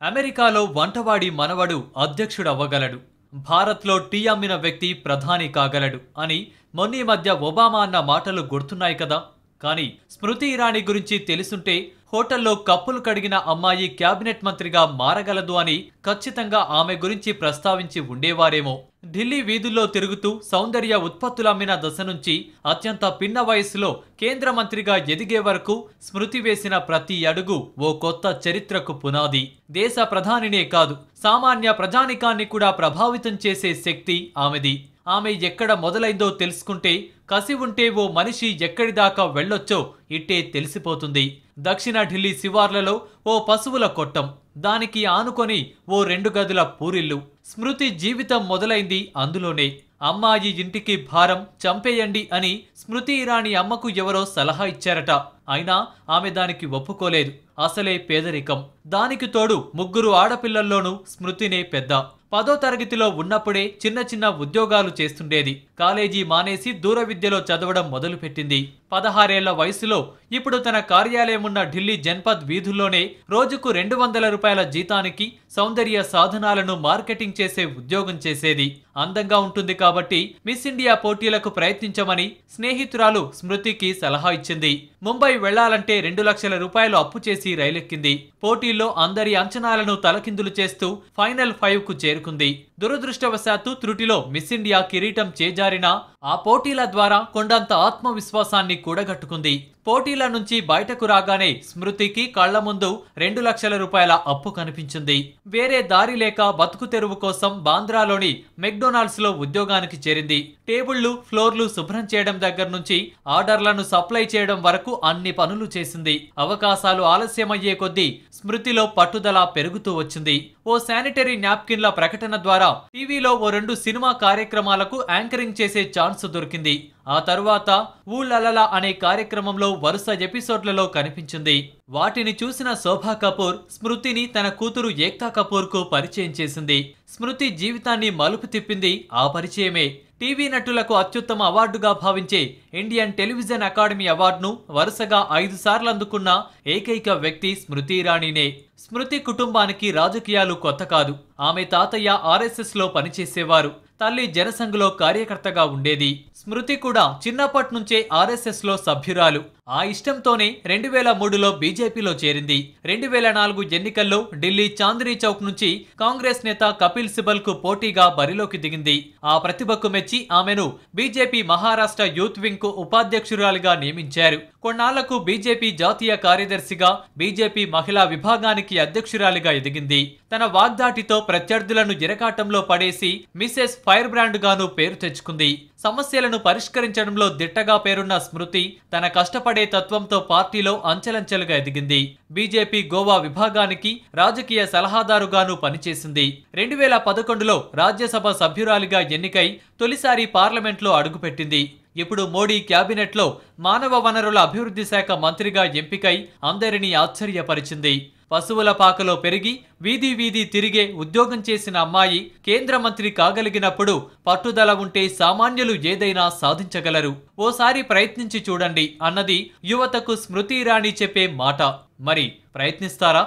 అమెరికాలో వంటవాడి మనవడు అధ్యక్షుడవ్వగలడు. భారత్లో టీ అమ్మిన వ్యక్తి ప్రధాని కాగలడు అని మొన్నీ మధ్య ఒబామా అన్న మాటలు గుర్తున్నాయి కదా. కానీ స్మృతి ఇరానీ గురించి తెలుసుంటే హోటల్లో కప్పులు కడిగిన అమ్మాయి క్యాబినెట్ మంత్రిగా మారగలదు అని ఖచ్చితంగా ఆమె గురించి ప్రస్తావించి ఉండేవారేమో. ఢిల్లీ వీధుల్లో తిరుగుతూ సౌందర్య ఉత్పత్తులమ్మిన దశ నుంచి అత్యంత పిన్న వయసులో కేంద్ర మంత్రిగా ఎదిగే వరకు స్మృతి వేసిన ప్రతి అడుగు ఓ కొత్త చరిత్రకు పునాది. దేశ ప్రధానినే కాదు, సామాన్య ప్రజానికాన్ని కూడా ప్రభావితం చేసే శక్తి ఆమెది. ఆమె ఎక్కడ మొదలైందో తెలుసుకుంటే కసి ఉంటే ఓ మనిషి ఎక్కడిదాకా వెళ్ళొచ్చో ఇట్టే తెలిసిపోతుంది. దక్షిణ ఢిల్లీ శివార్లలో ఓ పశువుల కొట్టం, దానికి ఆనుకొని ఓ 2 గదుల పూరిల్లు. స్మృతి జీవితం మొదలైంది అందులోనే. అమ్మాయి ఇంటికి భారం, చంపేయండి అని స్మృతి ఇరానీ అమ్మకు ఎవరో సలహా ఇచ్చారట. అయినా ఆమె దానికి ఒప్పుకోలేదు. అసలే పేదరికం, దానికి తోడు 3 ఆడపిల్లల్లోనూ స్మృతినే పెద్ద. 10వ తరగతిలో ఉన్నప్పుడే చిన్న చిన్న ఉద్యోగాలు చేస్తుండేది. కాలేజీ మానేసి దూర విద్యలో చదవడం మొదలుపెట్టింది. 16 ఏళ్ల వయసులో ఇప్పుడు తన కార్యాలయం ఉన్న ఢిల్లీ జన్పద్ వీధుల్లోనే రోజుకు 200 రూపాయల జీతానికి సౌందర్య సాధనాలను మార్కెటింగ్ చేసే ఉద్యోగం చేసేది. అందంగా ఉంటుంది కాబట్టి మిస్ ఇండియా పోటీలకు ప్రయత్నించమని స్నేహితురాలు స్మృతికి సలహా ఇచ్చింది. ముంబై వెళ్లాలంటే 2 లక్షల రూపాయలు అప్పు చేసి రైలెక్కింది. పోటీల్లో అందరి అంచనాలను తలకిందులు చేస్తూ ఫైనల్ 5కు చేరుకుంది. దురదృష్టవశాత్తు త్రుటిలో మిస్ ఇండియా కిరీటం చేజారినా ఆ పోటీల ద్వారా కొండంత ఆత్మవిశ్వాసాన్ని కూడగట్టుకుంది. పోటీల నుంచి బయటకు రాగానే స్మృతికి కళ్ల ముందు 2 లక్షల రూపాయల అప్పు కనిపించింది. వేరే దారి లేక బతుకు తెరువు కోసం బాంద్రాలోని మెక్డొనాల్డ్స్ లో ఉద్యోగానికి చేరింది. టేబుళ్లు, ఫ్లోర్లు శుభ్రం చేయడం దగ్గర నుంచి ఆర్డర్లను సప్లై చేయడం వరకు అన్ని పనులు చేసింది. అవకాశాలు ఆలస్యమయ్యే కొద్దీ స్మృతిలో పట్టుదల పెరుగుతూ వచ్చింది. ఓ శానిటరీ నాప్కిన్ల ప్రకటన ద్వారా టీవీలో ఓ 2 సినిమా కార్యక్రమాలకు యాంకరింగ్ చేసే ఛాన్స్ దొరికింది. ఆ తరువాత ఊళ్ళలలా అనే కార్యక్రమంలో వరుస ఎపిసోడ్లలో కనిపించింది. వాటిని చూసిన శోభా కపూర్ స్మృతిని తన కూతురు ఏక్తా కపూర్ కు పరిచయం చేసింది. స్మృతి జీవితాన్ని మలుపు తిప్పింది ఆ పరిచయమే. టీవీ నటులకు అత్యుత్తమ అవార్డుగా భావించే ఇండియన్ టెలివిజన్ అకాడమీ అవార్డును వరుసగా 5 సార్లు అందుకున్న ఏకైక వ్యక్తి స్మృతి ఇరానీనే. స్మృతి కుటుంబానికి రాజకీయాలు కొత్త కాదు. ఆమె తాతయ్య ఆర్ఎస్ఎస్ లో పనిచేసేవారు, తల్లి జనసంఘ్లో కార్యకర్తగా ఉండేది. స్మృతి కూడా చిన్నప్పటి నుంచే ఆర్ఎస్ఎస్ లో సభ్యురాలు. ఆ ఇష్టంతోనే 2003లో బీజేపీలో చేరింది. 2004 ఎన్నికల్లో ఢిల్లీ చాందినీ చౌక్ నుంచి కాంగ్రెస్ నేత కపిల్ సిబల్ కు పోటీగా బరిలోకి దిగింది. ఆ ప్రతిభకు మెచ్చి ఆమెను బీజేపీ మహారాష్ట్ర యూత్ వింగ్ కు ఉపాధ్యక్షురాలిగా నియమించారు. కొన్నాళ్లకు బీజేపీ జాతీయ కార్యదర్శిగా, బీజేపీ మహిళా విభాగానికి అధ్యక్షురాలిగా ఎదిగింది. తన వాగ్దాటితో ప్రత్యర్థులను ఇరకాటంలో పడేసి మిసెస్ ఫైర్ బ్రాండ్ గాను పేరు తెచ్చుకుంది. సమస్యలను పరిష్కరించడంలో దిట్టగా పేరున్న స్మృతి తన కష్టపడే తత్వంతో పార్టీలో అంచెలంచెలుగా ఎదిగింది. బీజేపీ గోవా విభాగానికి రాజకీయ సలహాదారుగాను పనిచేసింది. 2011లో రాజ్యసభ సభ్యురాలిగా ఎన్నికై తొలిసారి పార్లమెంట్లో అడుగుపెట్టింది. ఇప్పుడు మోడీ క్యాబినెట్లో మానవ వనరుల అభివృద్ధి శాఖ మంత్రిగా ఎంపికై అందరినీ ఆశ్చర్యపరిచింది. పశువుల పాకలో పెరిగి వీధి వీధి తిరిగే ఉద్యోగం చేసిన అమ్మాయి కేంద్ర మంత్రి కాగలిగినప్పుడు పట్టుదల ఉంటే సామాన్యులు ఏదైనా సాధించగలరు. ఓసారి ప్రయత్నించి చూడండి అన్నది యువతకు స్మృతి ఇరానీ చెప్పే మాట. మరి ప్రయత్నిస్తారా?